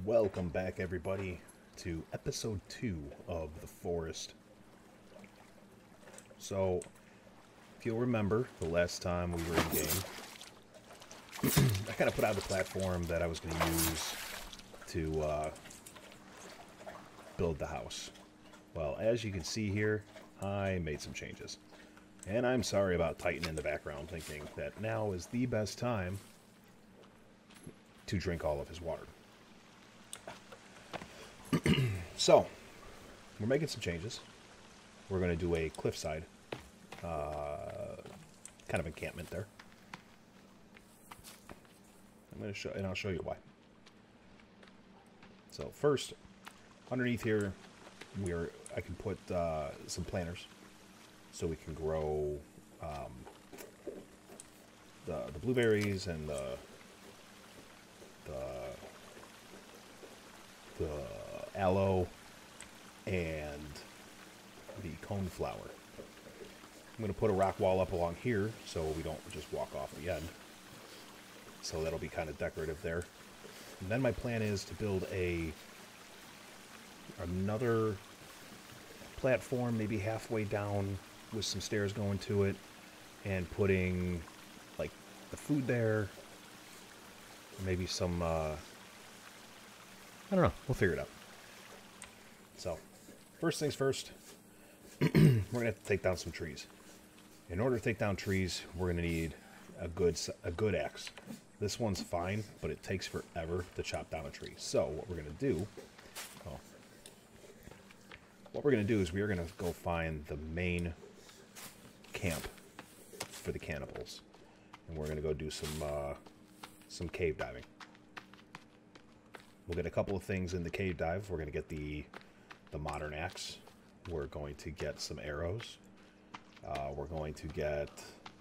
Welcome back, everybody, to episode 2 of The Forest. So, if you'll remember, the last time we were in game, I kind of put out the platform that I was going to use to build the house. Well, as you can see here, I made some changes. And I'm sorry about Titan in the background thinking that now is the best time to drink all of his water. So, we're making some changes. We're going to do a cliffside kind of encampment there. I'm going to show, and I'll show you why. So first, underneath here, I can put some planters, so we can grow the blueberries and the aloe and the coneflower. I'm going to put a rock wall up along here so we don't just walk off the end. So that'll be kind of decorative there. And then my plan is to build another platform, maybe halfway down with some stairs going to it, and putting like the food there. Maybe some, I don't know, we'll figure it out. So, first things first, we're going to have to take down some trees. In order to take down trees, we're going to need a good axe. This one's fine, but it takes forever to chop down a tree. So, what we're going to do is we are going to go find the main camp for the cannibals. And we're going to go do some cave diving. We'll get a couple of things in the cave dive. We're going to get the modern axe. We're going to get some arrows. We're going to get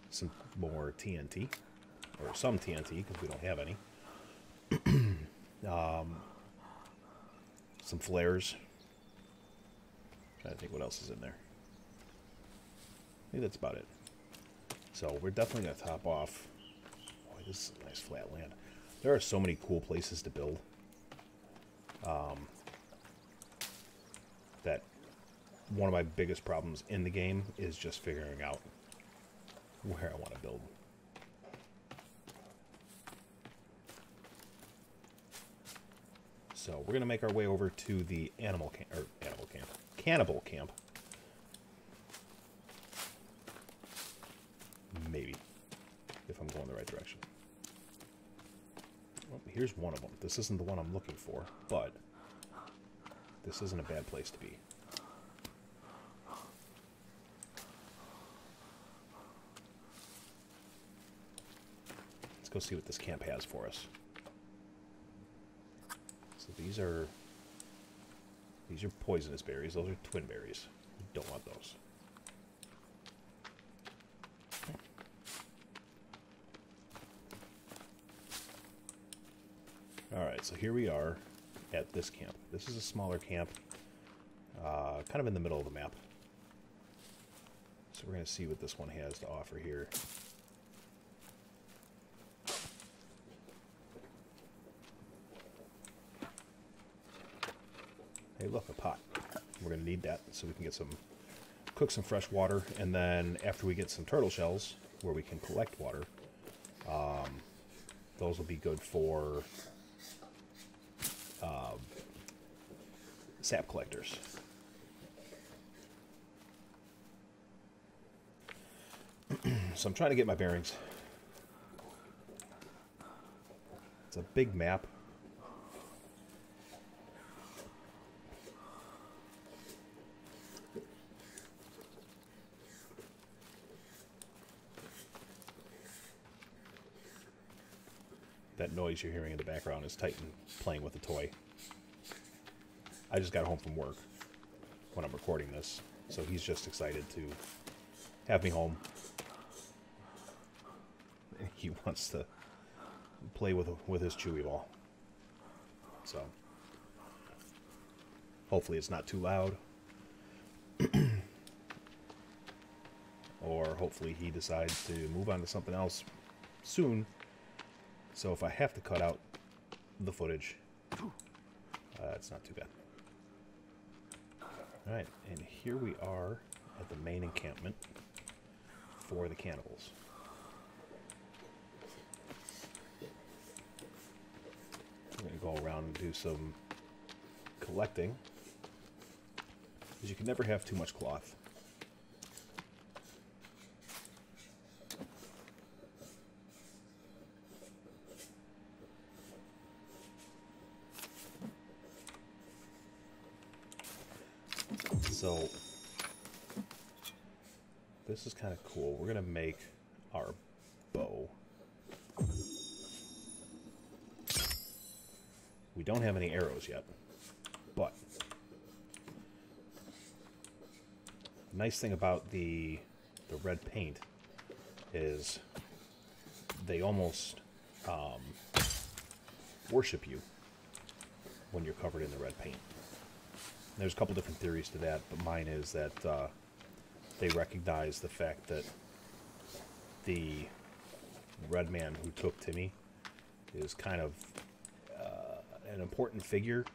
some more TNT, or some TNT because we don't have any. Some flares. Trying to think what else is in there. I think that's about it. So we're definitely going to top off. Boy, this is a nice flat land. There are so many cool places to build. That one of my biggest problems in the game is just figuring out where I want to build. So we're going to make our way over to the cannibal camp. Maybe, if I'm going the right direction. Well, here's one of them. This isn't the one I'm looking for, but this isn't a bad place to be. Let's go see what this camp has for us. So these are poisonous berries. Those are twin berries. We don't want those. Alright, so here we are at this camp. This is a smaller camp, kind of in the middle of the map. So we're going to see what this one has to offer here. Hey, look, a pot. We're going to need that so we can get cook some fresh water, and then after we get some turtle shells where we can collect water, those will be good for sap collectors. So I'm trying to get my bearings. It's a big map. That noise you're hearing in the background is Titan playing with a toy. I just got home from work when I'm recording this, so he's just excited to have me home. He wants to play with his Chewy ball. So hopefully it's not too loud. Or hopefully he decides to move on to something else soon. So if I have to cut out the footage, It's not too bad. Alright, and here we are at the main encampment for the cannibals. We're going to go around and do some collecting, because you can never have too much cloth. So, this is kind of cool. We're going to make our bow. We don't have any arrows yet, but the nice thing about the red paint is they almost worship you when you're covered in the red paint. There's a couple different theories to that, but mine is that they recognize the fact that the red man who took Timmy is kind of an important figure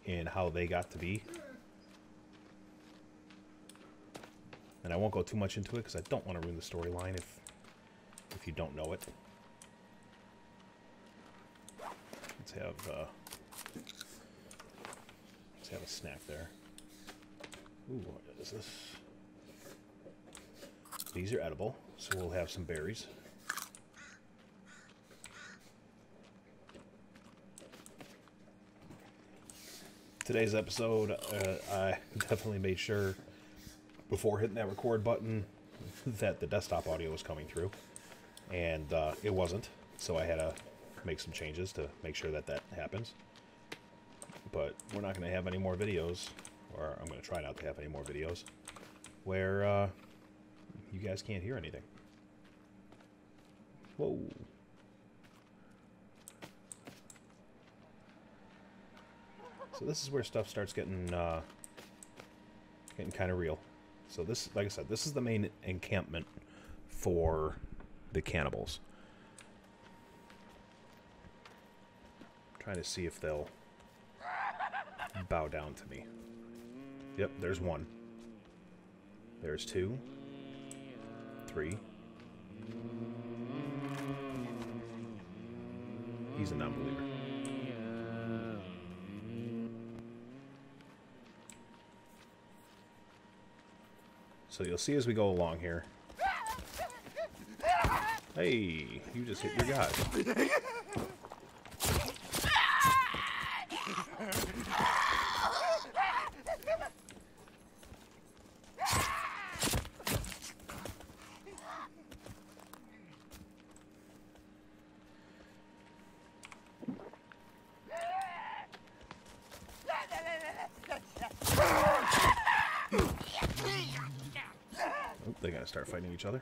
in how they got to be. And I won't go too much into it because I don't want to ruin the storyline if you don't know it. Let's have a snack there. Ooh, what is this? These are edible, so we'll have some berries. Today's episode, I definitely made sure before hitting that record button that the desktop audio was coming through, and it wasn't, so I had to make some changes to make sure that that happens. But we're not going to have any more videos, or I'm going to try not to have any more videos, where you guys can't hear anything. Whoa. So this is where stuff starts getting kind of real. So this, like I said, this is the main encampment for the cannibals. I'm trying to see if they'll bow down to me. Yep, there's one. There's two. Three. He's a non-believer. So you'll see as we go along here. Hey, you just hit your guy. They gotta start fighting each other.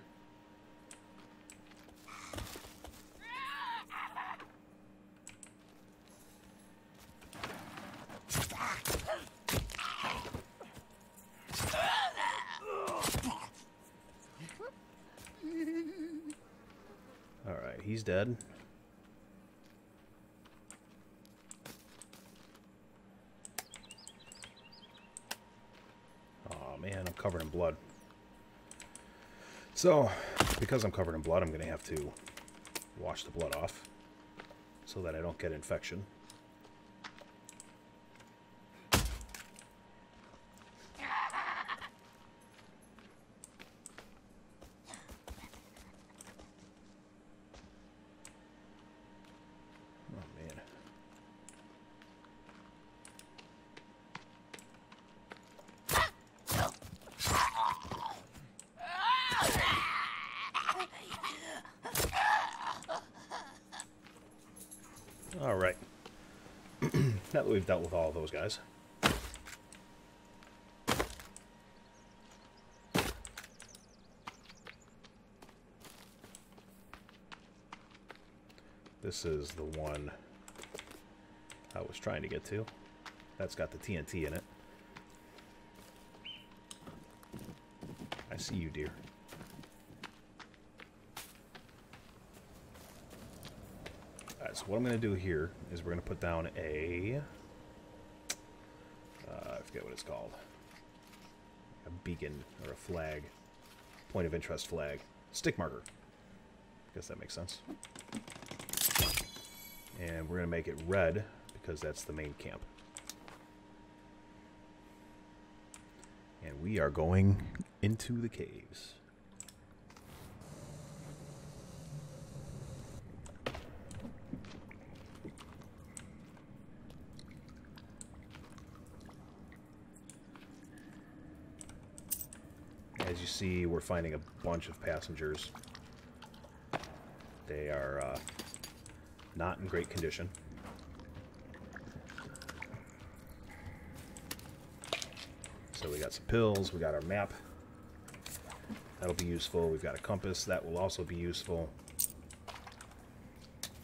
Alright, he's dead. Oh man, I'm covered in blood. So, because I'm covered in blood, I'm going to have to wash the blood off so that I don't get infection. Oh, man. Alright. Now that we've dealt with all of those guys. This is the one I was trying to get to. That's got the TNT in it. I see you, dear. Alright, so what I'm going to do here is we're going to put down a it's called. A beacon or a flag. Point of interest flag. Stick marker. Guess that makes sense. And we're going to make it red because that's the main camp. And we are going into the caves. As you see, we're finding a bunch of passengers. They are not in great condition. So we got some pills, we got our map. That'll be useful. We've got a compass. That will also be useful.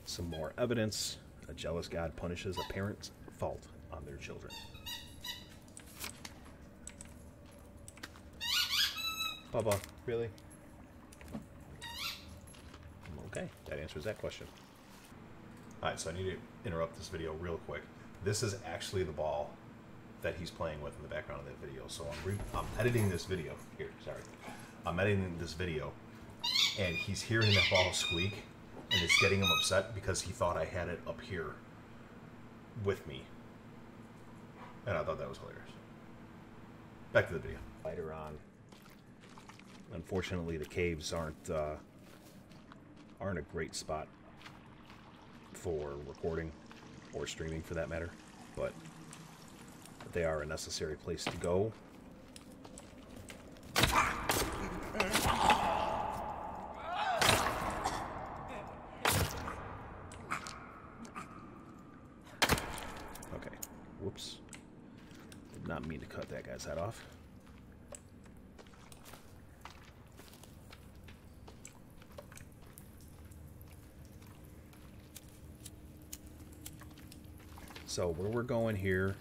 Some more evidence. A jealous God punishes a parent's fault on their children. Bubba, really? Okay, that answers that question. Alright, so I need to interrupt this video real quick. This is actually the ball that he's playing with in the background of that video. So I'm editing this video. Here, sorry. I'm editing this video, and he's hearing that ball squeak, and it's getting him upset because he thought I had it up here with me. And I thought that was hilarious. Back to the video. Later on. Unfortunately, the caves aren't a great spot for recording or streaming, for that matter, but they are a necessary place to go. Okay, whoops. Did not mean to cut that guy's head off. So where we're going here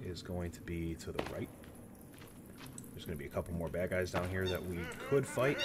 is going to be to the right. There's going to be a couple more bad guys down here that we could fight.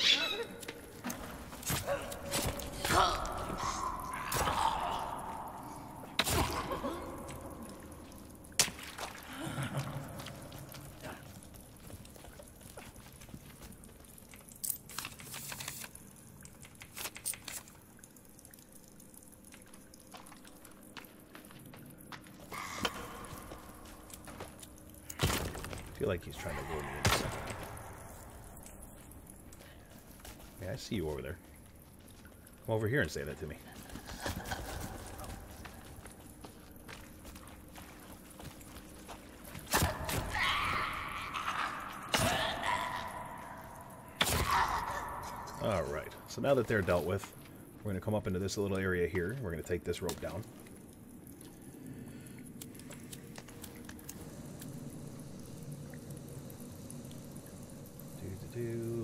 I feel like he's trying to lure me into something. Yeah, I see you over there. Come over here and say that to me. Alright, so now that they're dealt with, we're going to come up into this little area here. We're going to take this rope down.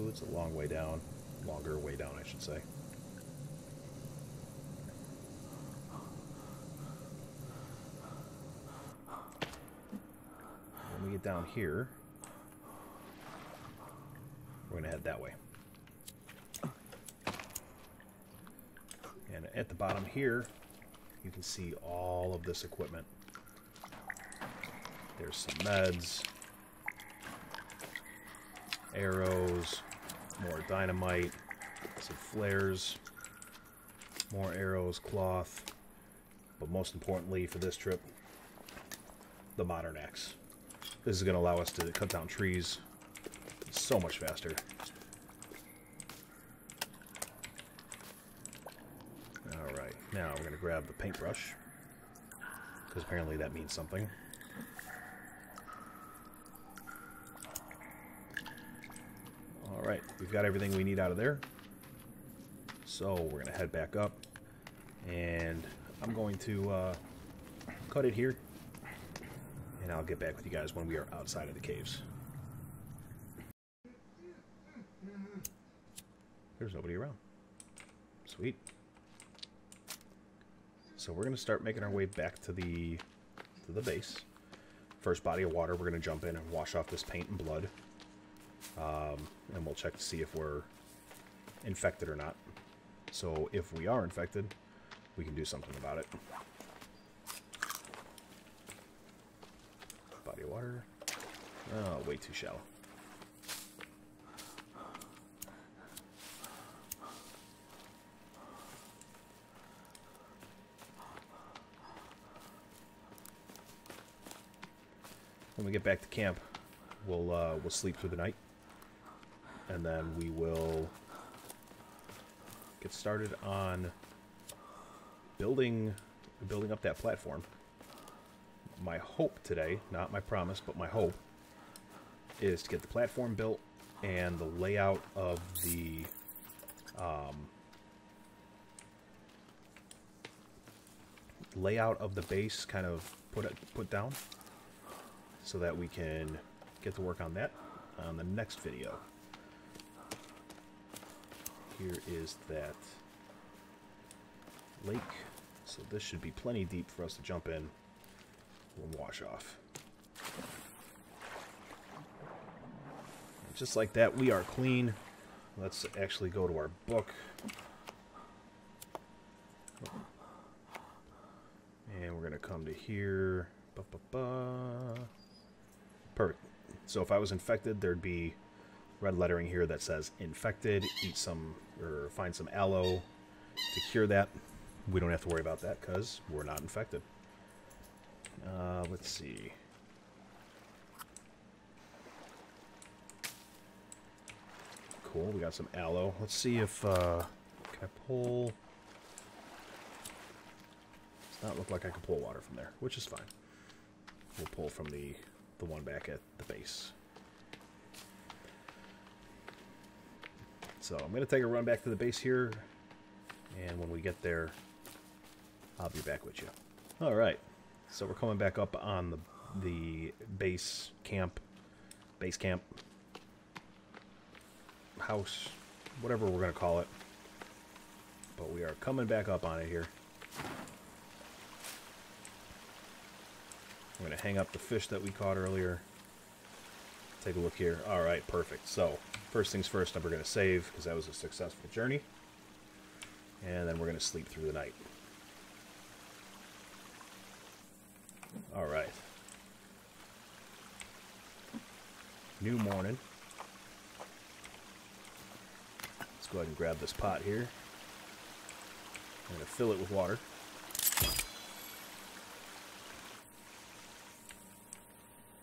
It's a long way down. Longer way down, I should say. When we get down here, we're going to head that way. And at the bottom here, you can see all of this equipment. There's some meds, arrows, more dynamite, some flares, more arrows, cloth, but most importantly for this trip, the modern axe. This is going to allow us to cut down trees so much faster. Alright, now we're going to grab the paintbrush, because apparently that means something. Alright, we've got everything we need out of there. So we're going to head back up. And I'm going to cut it here. And I'll get back with you guys when we are outside of the caves. There's nobody around. Sweet. So we're going to start making our way back to the base. First body of water, we're going to jump in and wash off this paint and blood. And we'll check to see if we're infected or not. So if we are infected, we can do something about it. Body of way too shallow. When we get back to camp, we'll sleep through the night, and then we will get started on building up that platform. My hope today, not my promise, but my hope, is to get the platform built and the layout of the base kind of put down, so that we can get to work on that on the next video. Here is that lake, so this should be plenty deep for us to jump in and wash off. Just like that, we are clean. Let's actually go to our book. And we're going to come to here. Perfect. So if I was infected, there'd be red lettering here that says infected. Eat some, or find some aloe to cure that. We don't have to worry about that because we're not infected. Let's see. Cool, we got some aloe. Let's see if, can I pull... Does not look like I can pull water from there, which is fine. We'll pull from the one back at the base. So I'm going to take a run back to the base here, and when we get there, I'll be back with you. Alright, so we're coming back up on the base camp, house, whatever we're going to call it. But we are coming back up on it here. I'm going to hang up the fish that we caught earlier. Take a look here. Alright, perfect. So, first things first, we're going to save, because that was a successful journey. And then we're going to sleep through the night. Alright. New morning. Let's go ahead and grab this pot here. I'm going to fill it with water.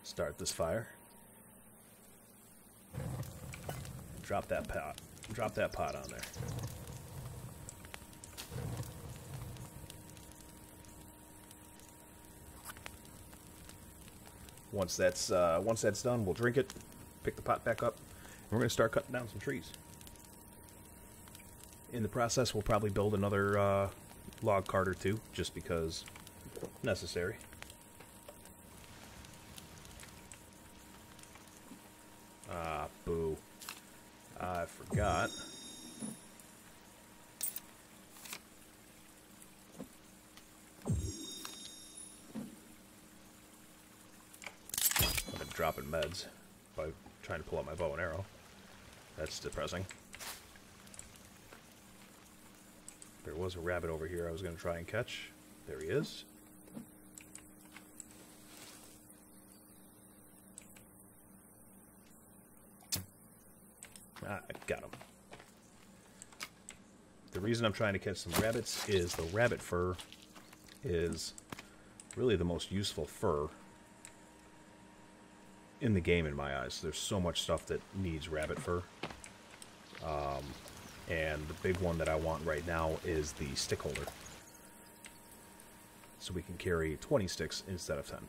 Start this fire. Drop that pot. Drop that pot on there. Once that's done, we'll drink it, pick the pot back up, and we're going to start cutting down some trees. In the process, we'll probably build another log cart or two, just because necessary. Ah, boo. I forgot. I've been dropping meds by trying to pull out my bow and arrow. That's depressing. There was a rabbit over here I was going to try and catch. There he is. Ah, I got him. The reason I'm trying to catch some rabbits is the rabbit fur is really the most useful fur in the game in my eyes. There's so much stuff that needs rabbit fur. And the big one that I want right now is the stick holder. So we can carry 20 sticks instead of 10.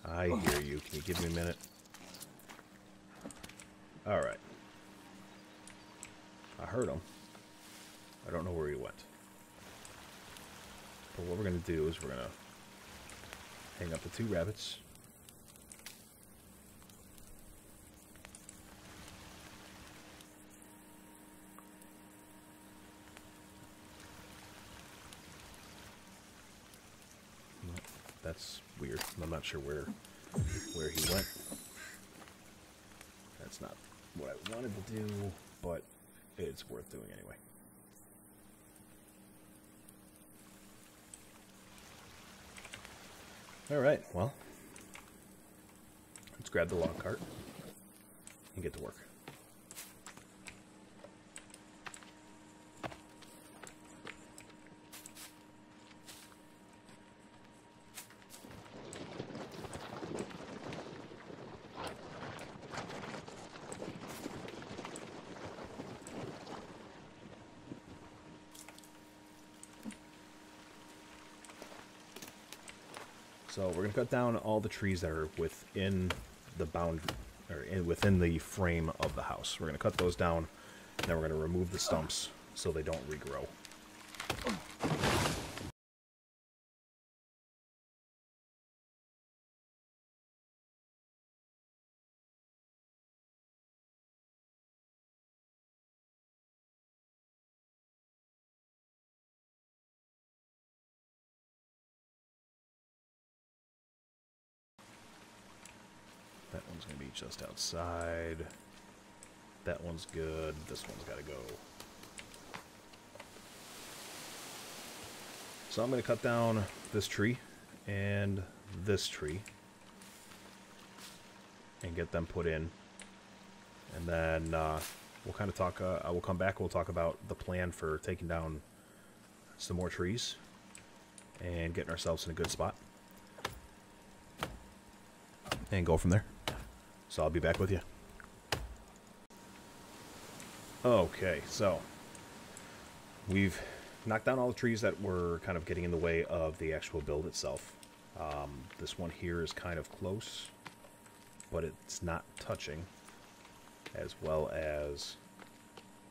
I hear you. Can you give me a minute? Alright. I heard him. I don't know where he went. But what we're going to do is we're going to hang up the two rabbits. That's weird. I'm not sure where he went. That's not what I wanted to do, but it's worth doing anyway. Alright, well, let's grab the log cart and get to work. So we're going to cut down all the trees that are within the boundary, or within the frame of the house. We're going to cut those down, and then we're going to remove the stumps so they don't regrow. That one's going to be just outside. That one's good. This one's got to go. So I'm going to cut down this tree and this tree and get them put in. And then we'll kind of talk, I will come back, we'll talk about the plan for taking down some more trees and getting ourselves in a good spot. And go from there. So I'll be back with you. Okay, so we've knocked down all the trees that were kind of getting in the way of the actual build itself. This one here is kind of close, but it's not touching, as well as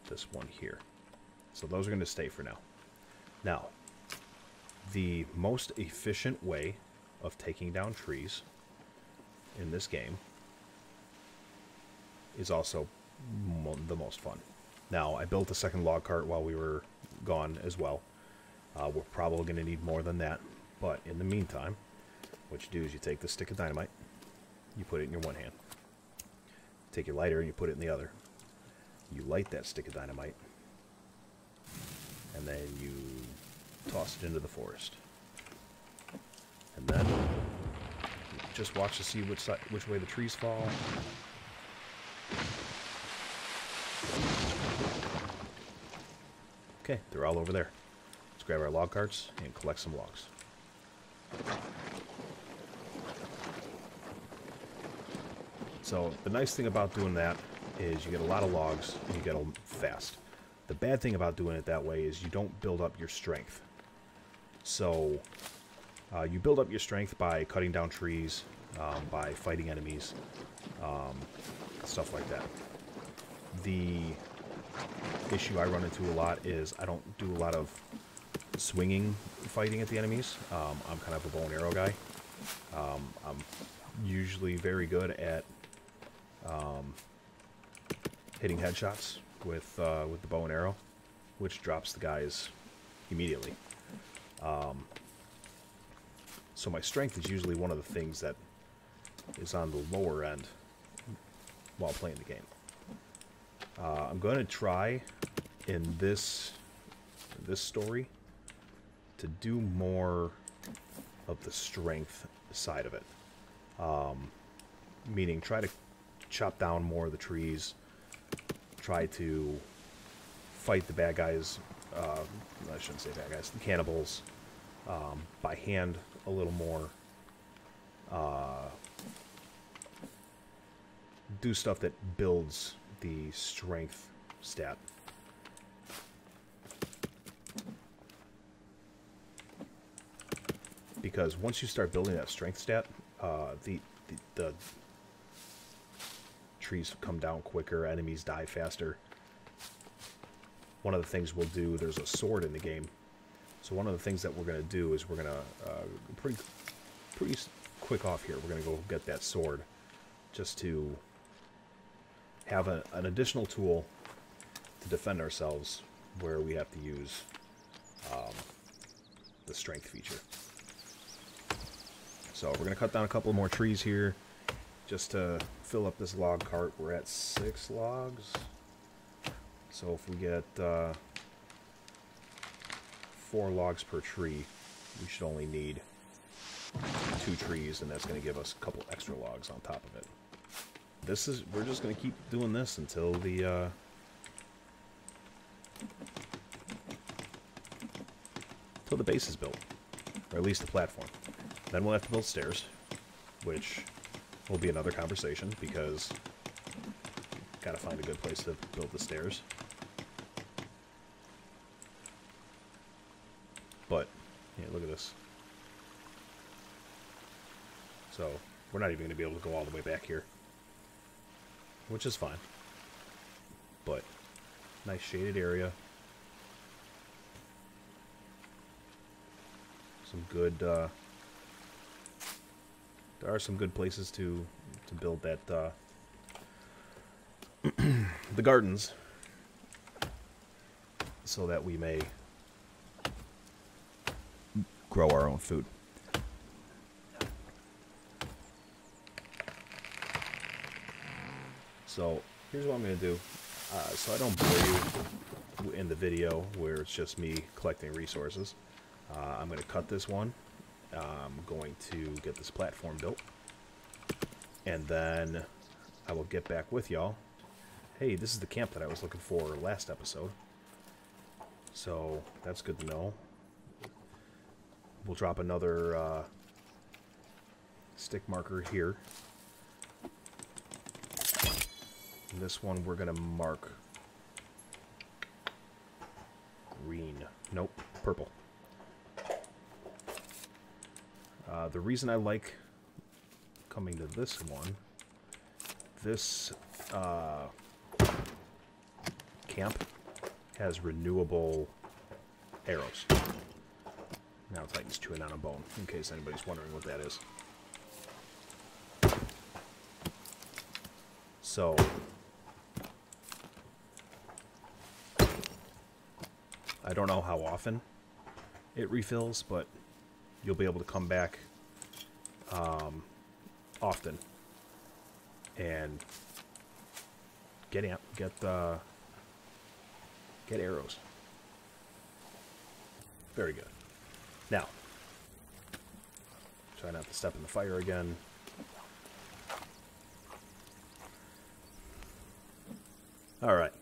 this one here. So those are going to stay for now. Now, the most efficient way of taking down trees in this game is also the most fun. Now, I built a second log cart while we were gone as well. We're probably going to need more than that, but in the meantime, what you do is you take the stick of dynamite, you put it in your one hand, take your lighter and you put it in the other. You light that stick of dynamite, and then you toss it into the forest. And then you just watch to see which way the trees fall. Okay, they're all over there. Let's grab our log carts and collect some logs. So the nice thing about doing that is you get a lot of logs and you get them fast. The bad thing about doing it that way is you don't build up your strength. So you build up your strength by cutting down trees, by fighting enemies, stuff like that. The issue I run into a lot is I don't do a lot of swinging fighting at the enemies. I'm kind of a bow and arrow guy. I'm usually very good at hitting headshots with the bow and arrow, which drops the guys immediately. So my strength is usually one of the things that is on the lower end while playing the game. I'm going to try in this story to do more of the strength side of it. Meaning try to chop down more of the trees, try to fight the bad guys, I shouldn't say bad guys, the cannibals, by hand a little more. Do stuff that builds the strength stat. Because once you start building that strength stat, the trees come down quicker, enemies die faster. One of the things we'll do, there's a sword in the game. So one of the things that we're going to do is we're going to, pretty quick off here, we're going to go get that sword just to have an additional tool to defend ourselves where we have to use the strength feature. So we're going to cut down a couple more trees here just to fill up this log cart. We're at 6 logs. So if we get 4 logs per tree, we should only need 2 trees, and that's going to give us a couple extra logs on top of it. We're just going to keep doing this until the base is built, or at least the platform. Then we'll have to build stairs, which will be another conversation, because gotta find a good place to build the stairs. But yeah, look at this. So we're not even going to be able to go all the way back here, which is fine. But nice shaded area. Some good. There are some good places to build that. The gardens, so that we may grow our own food. So here's what I'm going to do, so I don't bore you in the video where it's just me collecting resources. I'm going to cut this one. I'm going to get this platform built, and then I will get back with y'all. Hey, this is the camp that I was looking for last episode, so that's good to know. We'll drop another stick marker here. And this one we're going to mark green. Nope, purple. The reason I like coming to this one, this camp has renewable arrows. Now Titan's chewing on a bone, in case anybody's wondering what that is. So I don't know how often it refills, but you'll be able to come back often and get arrows. Very good. Now, try not to step in the fire again. Alright,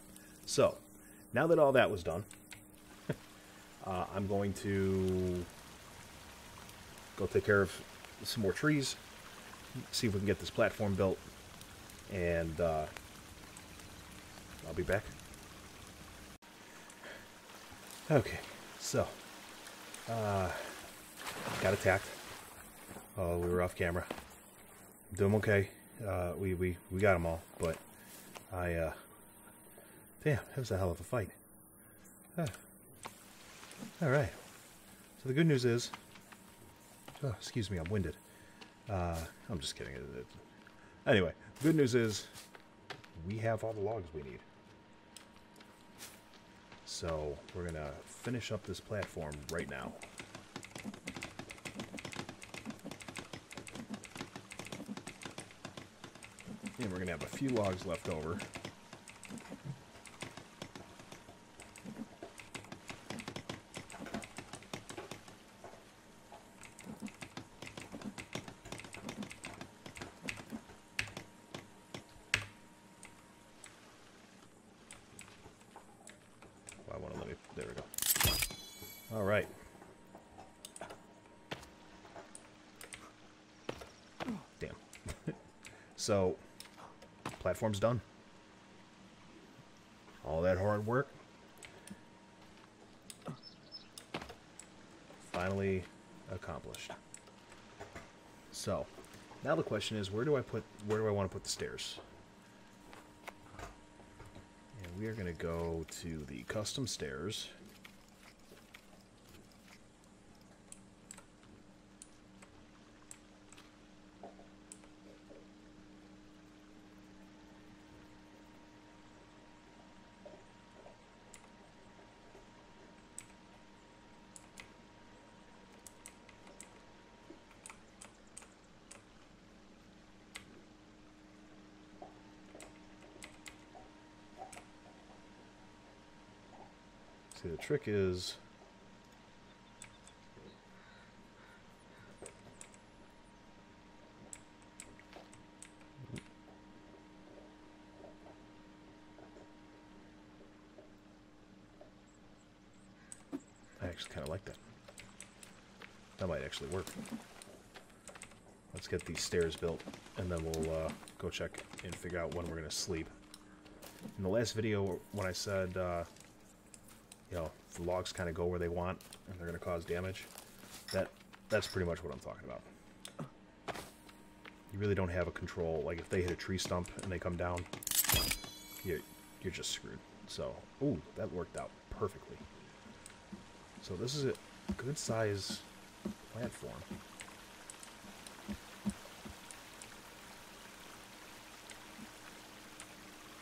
so now that all that was done, I'm going to go take care of some more trees, see if we can get this platform built, and I'll be back. Okay, so got attacked. Oh, we were off camera. Doing okay. We got them all, but damn, that was a hell of a fight. All right. So the good news is, oh, excuse me, I'm winded. I'm just kidding. Anyway, the good news is we have all the logs we need. So we're going to finish up this platform right now. And we're going to have a few logs left over. There we go. All right. Damn. So, platform's done. All that hard work finally accomplished. So, now the question is, where do I want to put the stairs? And we are going to go to the custom stairs. See, the trick is actually kind of like that. That might actually work. Let's get these stairs built, and then we'll go check and figure out when we're going to sleep. In the last video, when I said, you know, the logs kind of go where they want, and they're going to cause damage, that's pretty much what I'm talking about. You really don't have a control. Like, if they hit a tree stump and they come down, you're just screwed. So, ooh, that worked out perfectly. So this is a good size platform.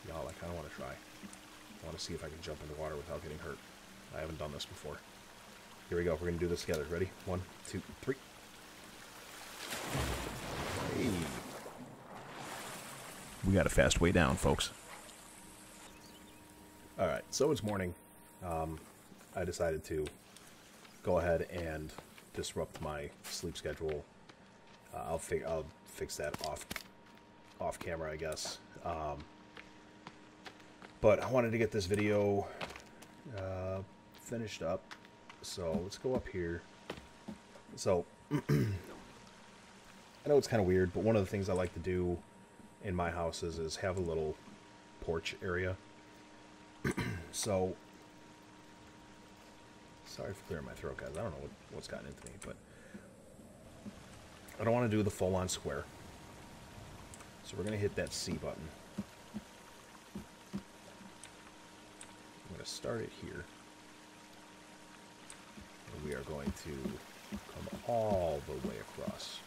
Y'all, I kind of want to try. I want to see if I can jump in the water without getting hurt. I haven't done this before. Here we go. We're going to do this together. Ready? 1, 2, 3. Hey. We got a fast way down, folks. Alright, so it's morning. I decided to go ahead and disrupt my sleep schedule. I'll fix that off camera, I guess. But I wanted to get this video finished up. So let's go up here. So I know it's kind of weird, but one of the things I like to do in my houses is have a little porch area. So, sorry for clearing my throat, guys. I don't know what's gotten into me, but I don't want to do the full-on square. So we're going to hit that C button. I'm going to start it here. And we are going to come all the way across.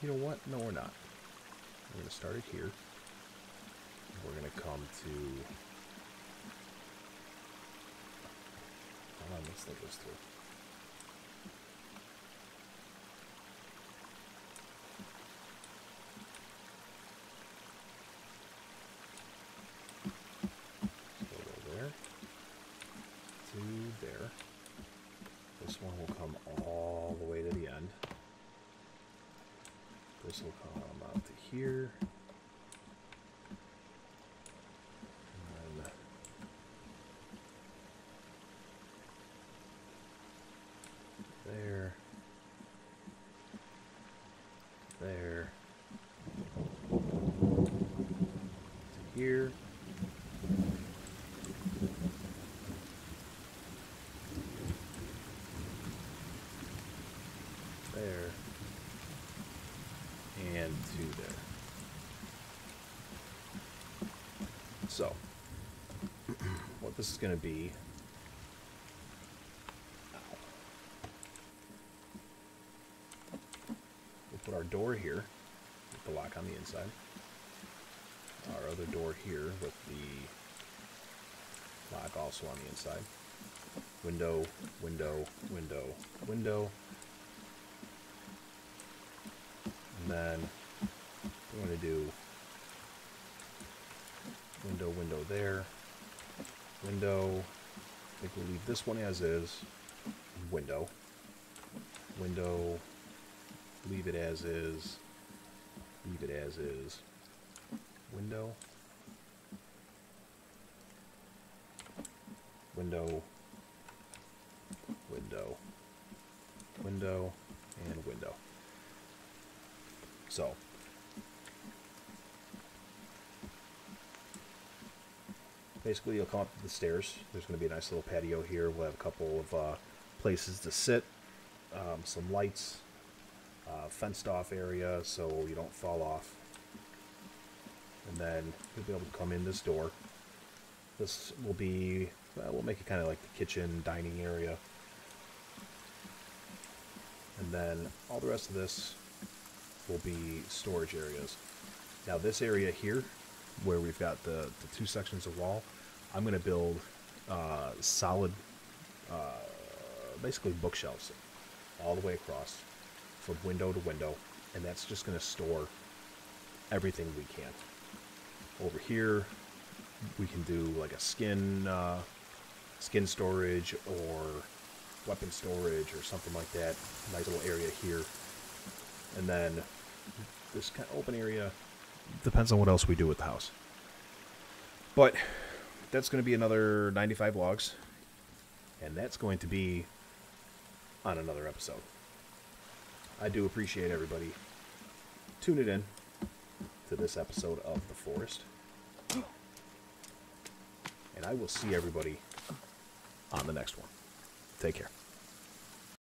You know what? No, we're not. We're going to start it here. We're going to come to... Hold on, let's think this through. So go there. To there. This one will come all the way to the end. This will come out to here. And then there. There. To here. There. And to there. So, what this is going to be, we'll put our door here with the lock on the inside, our other door here with the lock also on the inside, window, window, window, window, and then we're going to do window, window there, window, I think we'll leave this one as is, window, window, leave it as is, leave it as is, window, window, window, window, and window. So, basically you'll come up the stairs. There's going to be a nice little patio here. We'll have a couple of places to sit, some lights, fenced off area so you don't fall off. And then you'll be able to come in this door. This will be, we'll make it kind of like the kitchen, dining area. And then all the rest of this will be storage areas. Now this area here, where we've got the two sections of wall, I'm going to build solid, basically bookshelves all the way across from window to window, and that's just going to store everything we can. Over here, we can do like a skin storage or weapon storage or something like that. Nice little area here. And then this kind of open area depends on what else we do with the house. But that's going to be another 95 logs. And that's going to be on another episode. I do appreciate everybody tuning in to this episode of The Forest. And I will see everybody on the next one. Take care.